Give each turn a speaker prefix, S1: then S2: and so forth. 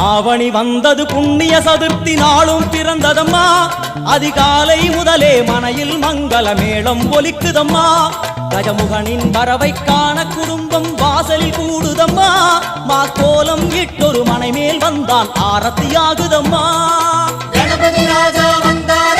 S1: ஆவணி வந்தது புண்ணிய சதுர்த்தி நாளும் பிறந்ததம்மா அதிகாலை முதலே மனையில் மங்கள மேளம் ஒலிக்குதம்மா கஜமுகனின் வரவை காண குடும்பம் வாசலில் கூடுதம்மா மா கோலம் இட்டொரு மனை மேல் வந்தான் ஆரத்தியாகுதம்மா
S2: கணபதி ராஜா வந்தார்